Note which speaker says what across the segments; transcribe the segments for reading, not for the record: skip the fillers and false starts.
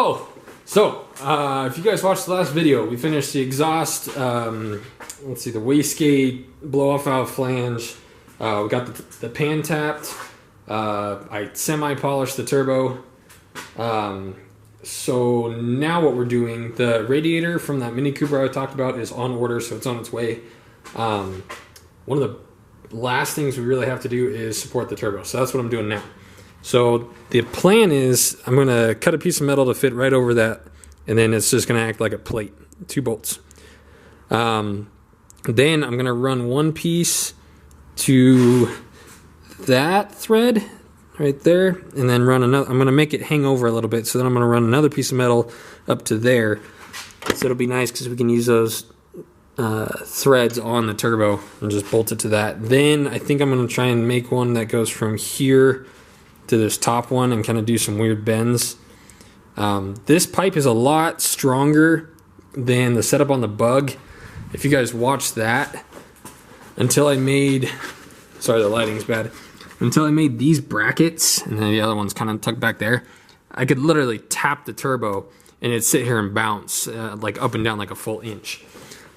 Speaker 1: If you guys watched the last video, we finished the exhaust, let's see, the wastegate, blow-off valve flange, we got the pan tapped, I semi-polished the turbo. So now what we're doing, the radiator from that Mini Cooper I talked about is on order, so it's on its way. One of the last things we really have to do is support the turbo, so that's what I'm doing now. So the plan is I'm going to cut a piece of metal to fit right over that, and then it's just going to act like a plate, 2 bolts. Then I'm going to run one piece to that thread right there, and then run another. I'm going to make it hang over a little bit, so then I'm going to run another piece of metal up to there. So it'll be nice because we can use those threads on the turbo and just bolt it to that. Then I think I'm going to try and make one that goes from here to this top one and kind of do some weird bends. This pipe is a lot stronger than the setup on the Bug. If you guys watched that, until I made, sorry the lighting's bad, until I made these brackets, and then the other one's kind of tucked back there, I could literally tap the turbo and it'd sit here and bounce like up and down like a full inch.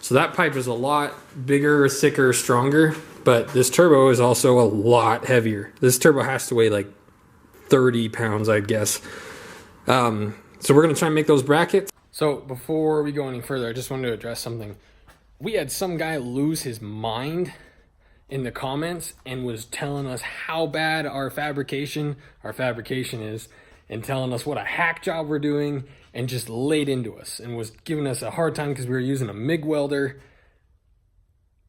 Speaker 1: So that pipe is a lot bigger, thicker, stronger, but this turbo is also a lot heavier. This turbo has to weigh like 30 pounds, I guess. So we're gonna try and make those brackets. So before we go any further, I just wanted to address something. We had some guy lose his mind in the comments and was telling us how bad our fabrication is, and telling us what a hack job we're doing, and just laid into us and was giving us a hard time because we were using a MIG welder.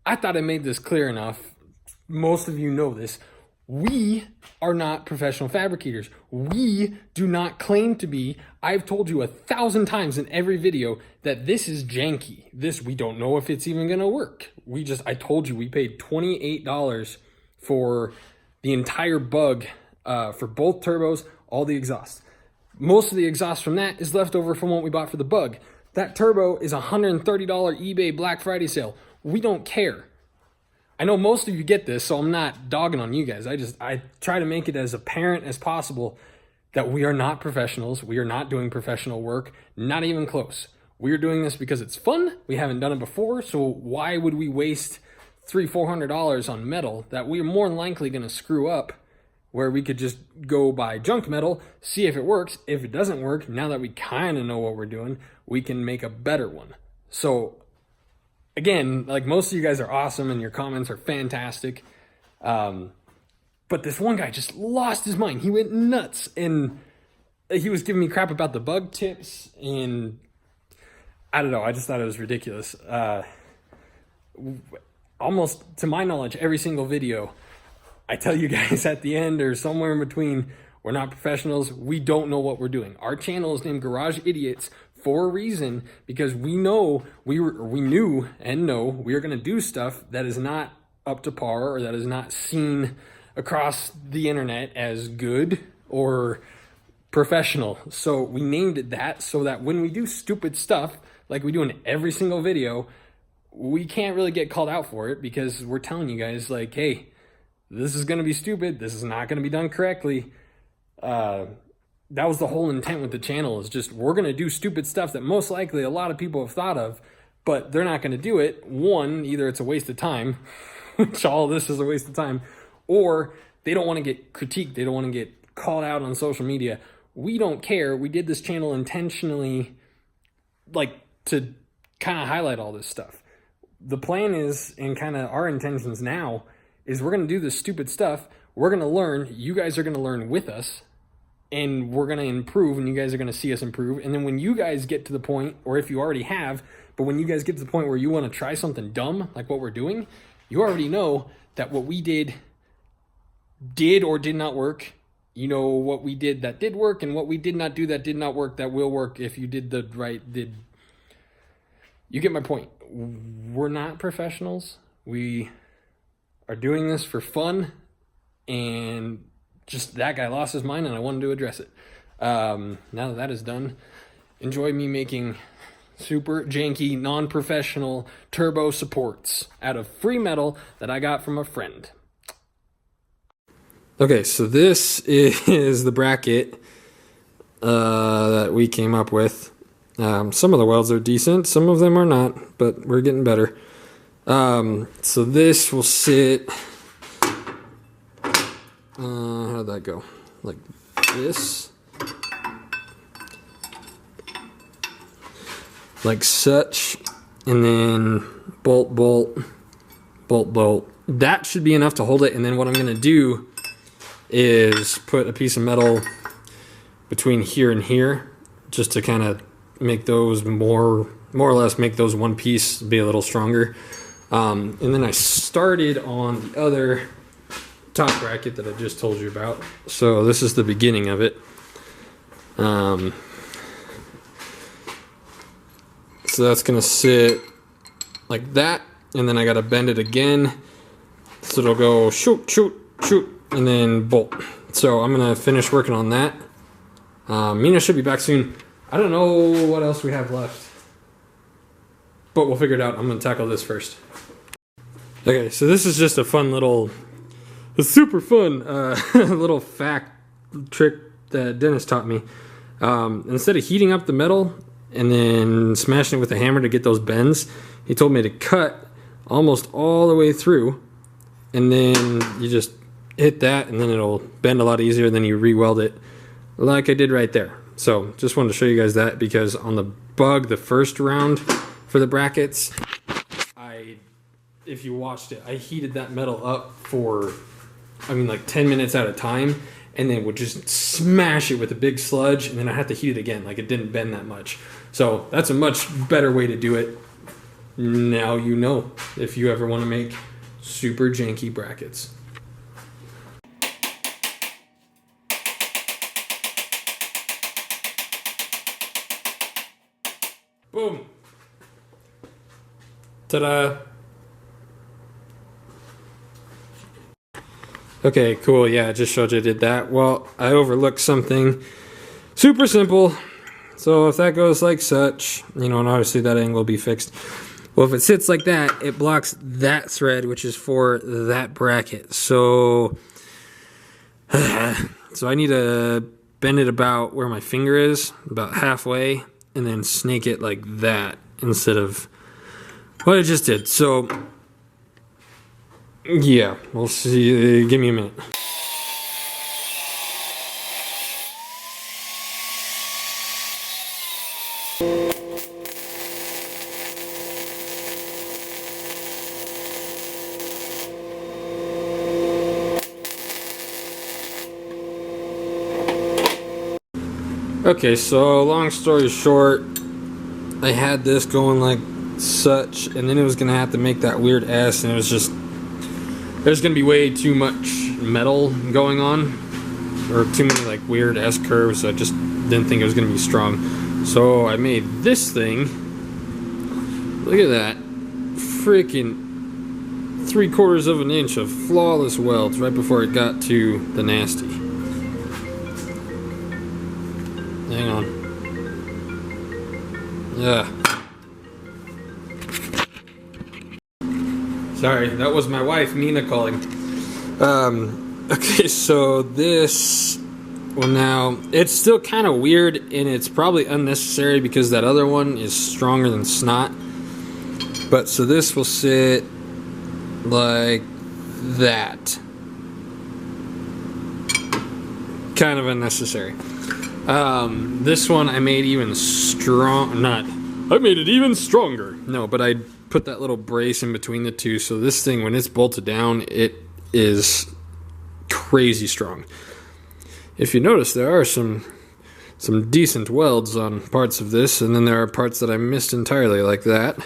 Speaker 1: I thought I made this clear enough. Most of you know this. We are not professional fabricators. We do not claim to be. I've told you 1,000 times in every video that this is janky. We don't know if it's even gonna work. I told you we paid $28 for the entire Bug, for both turbos, all the exhaust. Most of the exhaust from that is left over from what we bought for the Bug. That turbo is a $130 eBay Black Friday sale. We don't care. I know most of you get this, so I'm not dogging on you guys. I try to make it as apparent as possible that we are not professionals. We are not doing professional work, not even close. We are doing this because it's fun. We haven't done it before, so why would we waste $300-400 on metal that we are more than likely going to screw up, where we could just go buy junk metal, see if it works. If it doesn't work, now that we kind of know what we're doing, we can make a better one. So again, like, most of you guys are awesome and your comments are fantastic. But this one guy just lost his mind. He went nuts and he was giving me crap about the Bug tips, and I don't know. I just thought it was ridiculous. Almost to my knowledge, every single video, I tell you guys at the end or somewhere in between, we're not professionals. We don't know what we're doing. Our channel is named Garage Idiots for a reason, because we knew and know we are going to do stuff that is not up to par, or that is not seen across the internet as good or professional. So we named it that, so that when we do stupid stuff like we do in every single video, we can't really get called out for it, because we're telling you guys, like, hey, this is going to be stupid. This is not going to be done correctly. That was the whole intent with the channel, is just, we're going to do stupid stuff that most likely a lot of people have thought of, but they're not going to do it. One, either it's a waste of time, which all of this is a waste of time, or they don't want to get critiqued. They don't want to get called out on social media. We don't care. We did this channel intentionally, like, to kind of highlight all this stuff. The plan is, and kind of our intentions now, is we're going to do this stupid stuff. We're going to learn. You guys are going to learn with us. And we're going to improve, and you guys are going to see us improve. And then when you guys get to the point, or if you already have, but when you guys get to the point where you want to try something dumb like what we're doing, you already know that what we did or did not work. You know what we did that did work, and what we did not do that did not work that will work if you did the right. You get my point. We're not professionals. We are doing this for fun, and just that guy lost his mind, and I wanted to address it. Now that is done, enjoy me making super janky, non-professional turbo supports out of free metal that I got from a friend. Okay, so this is the bracket. that we came up with. Some of the welds are decent, some of them are not, but we're getting better. So this will sit, how'd that go? Like this. Like such, and then bolt, bolt, bolt, bolt. That should be enough to hold it, and then what I'm gonna do is put a piece of metal between here and here, just to kind of make those more or less make those one piece be a little stronger. And then I started on the other top bracket that I just told you about. So this is the beginning of it. So that's gonna sit like that, and then I gotta bend it again, so it'll go shoot, shoot, shoot, and then bolt. So I'm gonna finish working on that. Mina should be back soon. I don't know what else we have left, but we'll figure it out. I'm gonna tackle this first. Okay, so this is just a fun little, super fun little fact trick that Dennis taught me. Instead of heating up the metal and then smashing it with a hammer to get those bends, he told me to cut almost all the way through, and then you just hit that, and then it'll bend a lot easier. Then you re-weld it like I did right there. So just wanted to show you guys that, because on the Bug, the first round for the brackets, if you watched it, I heated that metal up for, like 10 minutes at a time, and then would just smash it with a big sludge, and then I had to heat it again. Like, it didn't bend that much. So that's a much better way to do it. Now you know, if you ever want to make super janky brackets. Boom. Ta-da. Okay, cool. Yeah, I just showed you I did that. Well, I overlooked something super simple. So if that goes like such, and obviously that angle will be fixed. Well, if it sits like that, it blocks that thread, which is for that bracket. So I need to bend it about where my finger is, about halfway, and then snake it like that instead of what I just did. So yeah, we'll see. Give me a minute. Okay, so long story short, I had this going like such, and then it was gonna have to make that weird S, and it was just, there's gonna be way too much metal going on, or too many like weird S curves. So I just didn't think it was gonna be strong. So I made this thing. Look at that, freaking 3/4 of an inch of flawless welds right before it got to the nasty. Hang on. Yeah. Sorry, that was my wife, Nina, calling. Okay, so this, well, now, it's still kind of weird, and it's probably unnecessary because that other one is stronger than snot. But, so this will sit like that. Kind of unnecessary. This one I made even I made it even stronger. No, but I put that little brace in between the two, so this thing, when it's bolted down, it is crazy strong. If you notice, there are some decent welds on parts of this, and then there are parts that I missed entirely, like that.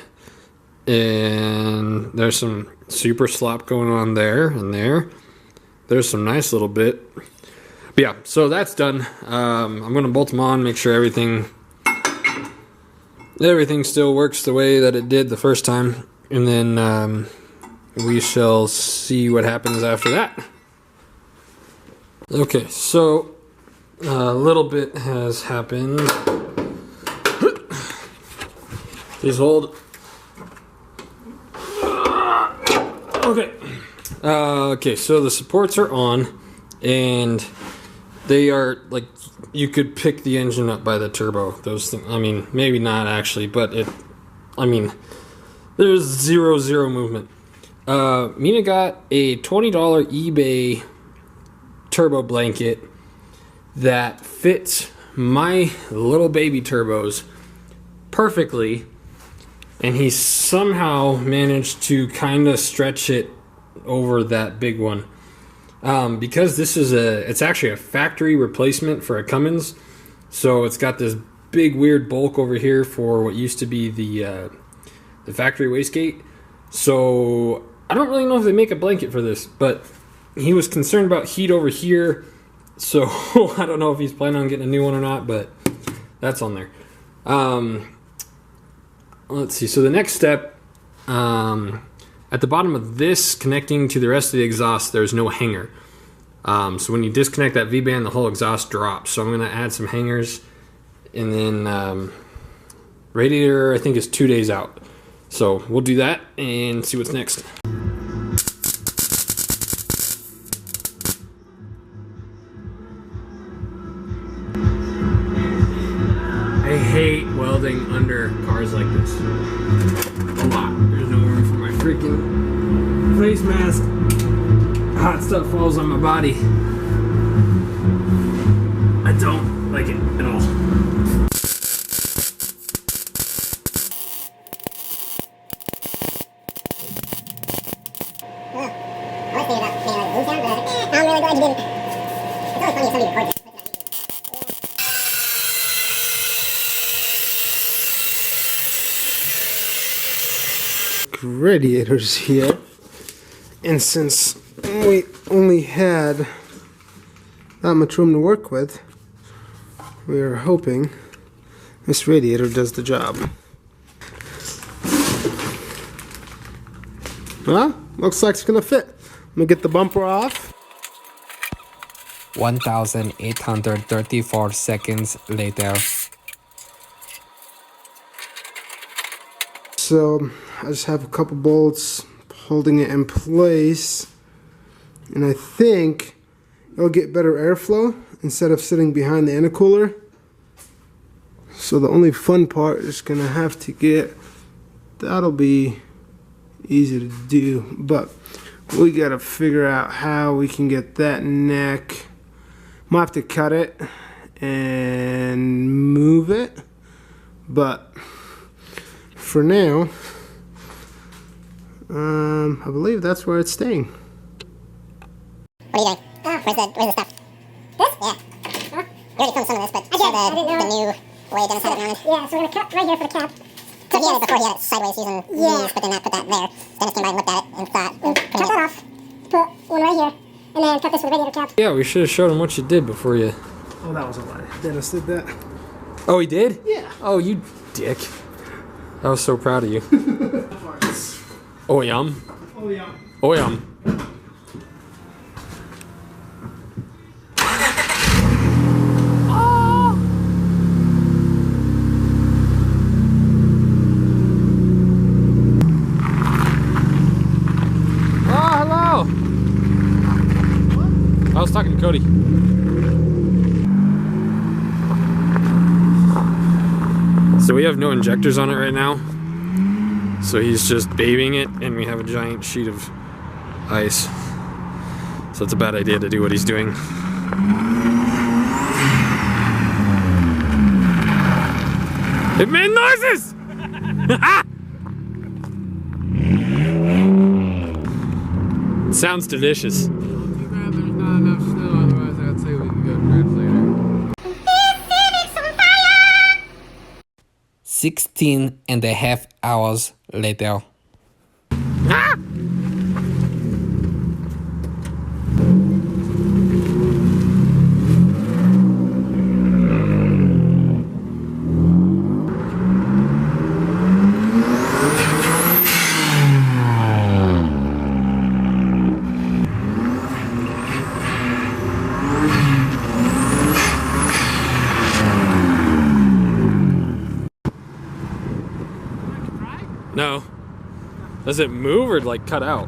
Speaker 1: And there's some super slop going on there and there. There's some nice little bit. But yeah, so that's done. I'm going to bolt them on, make sure everything still works the way that it did the first time. And then we shall see what happens after that. Okay, so a little bit has happened. Please hold. Okay. Okay, so the supports are on, and They are like, you could pick the engine up by the turbo. Those things, I mean, maybe not actually, but there's zero movement. Mina got a $20 eBay turbo blanket that fits my little baby turbos perfectly, and he somehow managed to kind of stretch it over that big one. Because this is it's actually a factory replacement for a Cummins, so it's got this big weird bulk over here for what used to be the factory wastegate. So I don't really know if they make a blanket for this, but he was concerned about heat over here, so I don't know if he's planning on getting a new one or not, but that's on there. Let's see, so the next step, at the bottom of this, connecting to the rest of the exhaust, there's no hanger. So when you disconnect that V-band, the whole exhaust drops. So I'm going to add some hangers, and then radiator, I think, is 2 days out. So we'll do that and see what's next. I hate welding under cars like this. A lot. There's no room for my freaking face mask. Hot stuff falls on my body. I don't like it at all.
Speaker 2: Radiators here, and since we only had that much room to work with, we are hoping this radiator does the job. Well, looks like it's gonna fit. Let me get the bumper off.
Speaker 3: 1,834 seconds later.
Speaker 2: So I just have a couple bolts holding it in place, and I think it'll get better airflow instead of sitting behind the intercooler. So the only fun part is gonna have to get, that'll be easy to do, but we gotta figure out how we can get that neck. Might have to cut it and move it, but for now, I believe that's where it's staying.
Speaker 4: What are you doing? Where's the stuff? This? Yeah. Huh? You already filmed some of this, but show the new way Dennis had it mounted.
Speaker 5: Yeah, so we're going to cut right here for the cap.
Speaker 4: So he had it before, he had it sideways using these, but then put that there. Dennis came by and looked at it and thought,
Speaker 5: cut that off, put one right here, and then cut this with a radiator cap.
Speaker 1: Yeah, we should have showed him what you did before you...
Speaker 2: Oh, that was a lie. Dennis did that.
Speaker 1: Oh, he did?
Speaker 2: Yeah.
Speaker 1: Oh, you dick. I was so proud of you. Oh, yum.
Speaker 2: Oh, yeah.
Speaker 1: Oh, yum. I was talking to Cody. So we have no injectors on it right now. So he's just babying it, and we have a giant sheet of ice. So it's a bad idea to do what he's doing. It made noises! It sounds delicious.
Speaker 6: Too bad there's not enough snow, otherwise I'd say we can go translator.
Speaker 3: 16.5 hours later.
Speaker 1: Ah! No. Does it move or like cut out?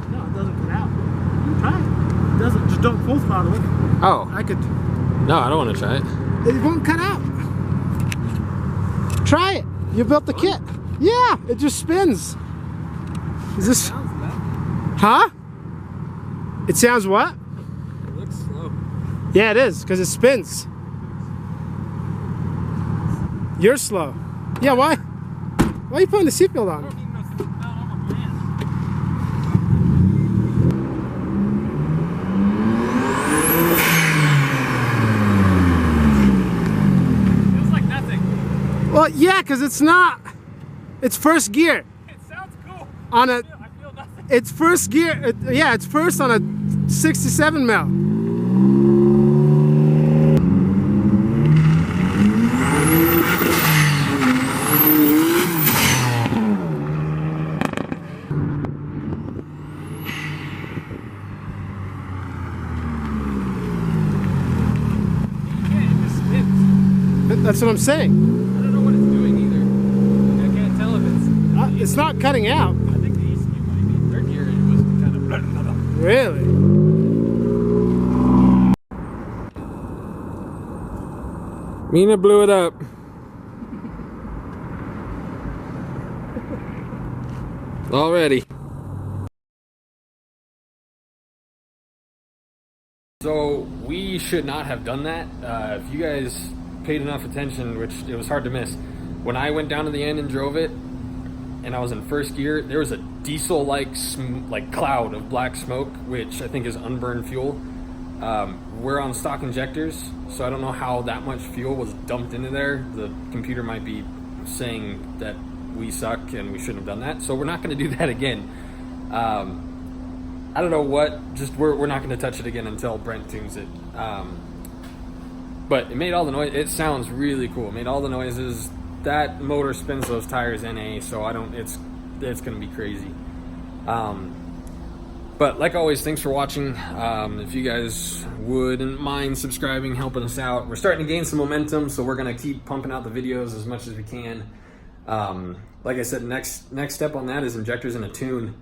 Speaker 2: No, it doesn't cut out. You try it. It doesn't. Just don't full throttle it.
Speaker 1: Oh.
Speaker 2: I could
Speaker 1: No, I don't want to try it.
Speaker 2: It won't cut out. Try it. You built the kit. Yeah, it just spins. Is this? Huh? It sounds what?
Speaker 1: It looks slow.
Speaker 2: Yeah, it is, because it spins. You're slow. Yeah, why? Why are you putting the seatbelt on?
Speaker 1: Feels like nothing.
Speaker 2: Well, yeah, because it's not. It's first gear.
Speaker 1: It sounds cool.
Speaker 2: On a.
Speaker 1: I feel nothing.
Speaker 2: It's first gear. Yeah, it's first on a 67 mil. That's what I'm saying.
Speaker 1: I don't know what it's doing either. I can't tell if
Speaker 2: It's not cutting out.
Speaker 1: I think the ECU might be. Third gear, it was kind of.
Speaker 2: Really?
Speaker 1: Mina blew it up. Already. So we should not have done that. If you guys paid enough attention, which it was hard to miss, when I went down to the end and drove it, and I was in first gear, there was a diesel-like cloud of black smoke, which I think is unburned fuel. We're on stock injectors, so I don't know how that much fuel was dumped into there. The computer might be saying that we suck and we shouldn't have done that, so we're not going to do that again. I don't know what, just we're not going to touch it again until Brent tunes it. But it made all the noise. It sounds really cool. It made all the noises. That motor spins those tires NA, so it's going to be crazy. But like always, thanks for watching. If you guys wouldn't mind subscribing, helping us out. We're starting to gain some momentum, so we're going to keep pumping out the videos as much as we can. Like I said, next step on that is injectors in a tune.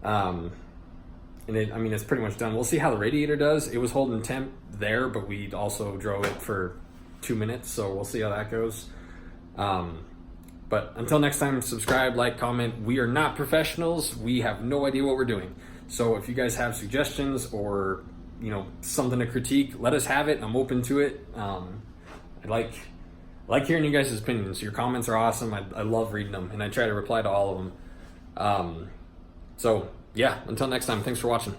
Speaker 1: And it's pretty much done. We'll see how the radiator does. It was holding temp there, but we also drove it for 2 minutes, so we'll see how that goes. But until next time, subscribe, like, comment. We are not professionals. We have no idea what we're doing. So if you guys have suggestions or something to critique, let us have it. I'm open to it. I like hearing you guys' opinions. Your comments are awesome. I love reading them, and I try to reply to all of them. So yeah, until next time, thanks for watching.